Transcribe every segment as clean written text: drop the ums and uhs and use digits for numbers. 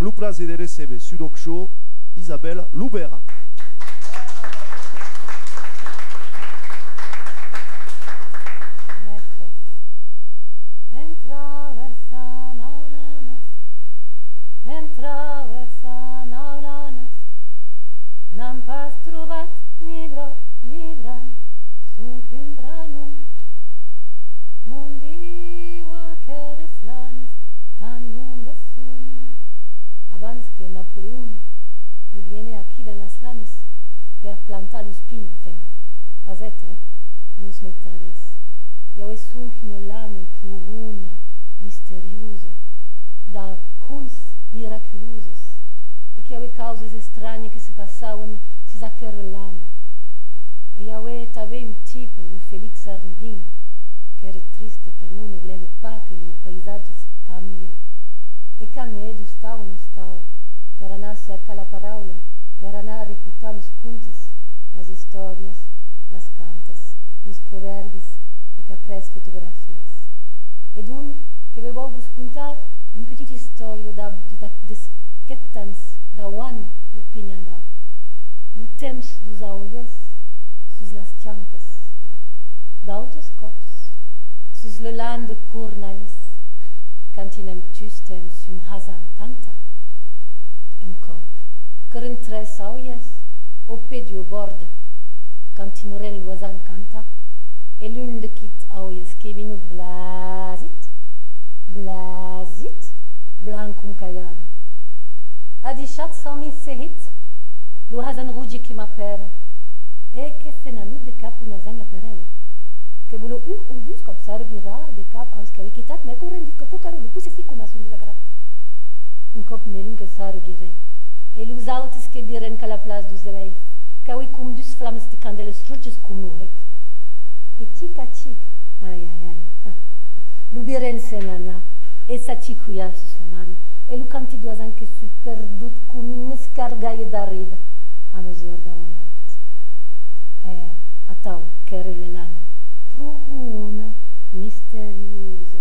o prazer de receber su talk show Isabelle Loubert. N'am pas trobat ni broc ni bran, sunt un branum. Mundiua che slanes tan lunghe sun. Abans que Napoleon ne viene aquí dans las lanes per plantar los pin, enfin, pasete, nos meitades. Iau sunt una lane pruruna, misteriosa, da huns miraculoses. E que havia causas estranhas que se passavam se aquela lana. E havia também tipo, o Félix Arndin, que era triste para mim, não voleva pas que o paisagem se cambie. E caminhei do estado no estado, para andar cercar a palavra, para andar recortar os contos, as histórias, as cantas, os provérbios e que apresse fotografias. E donc, que eu vou vos contar uma petite história que tens da wan lupinhada, no temps dos auies, sus las tiancas, d'autres cops, sus le land de Cornalis, cantinem tus temps un hazan canta, un cop, cărân tres auies, o pedio borde, cantinuren luazan canta, e l'un de kit auies che vinut blazit, blancum caiada. Adichat sami sehit, lu hazan rugi che ma pere, e che se nanut de cap una zang la pereua. Che volo o dus cop servira de cap aus che avechitat, me cu rendit că care lu puse si cum asun desagrat. Un cop melun che servire, e lu zautes che biren ca la place du zeveif, ca ui cum dus flames de candeles ruges cum lu hec. E cica cic, ai, lu biren se nana, e sa cicuia sus la lan, e lu canti doazan che su perdut cum un scargaie da rida, a mesure da oanet. E atau, che le lana, pruna, misteriosa.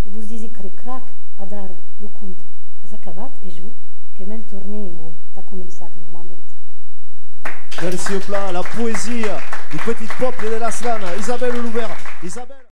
E vos disi cric-crac, adara, lu cunt, es acabat e ju, che men tornimu, ta començat normalment. Merci au plat, la poésie du petit peuple de la Slane, Isabelle Loubert. Isabelle.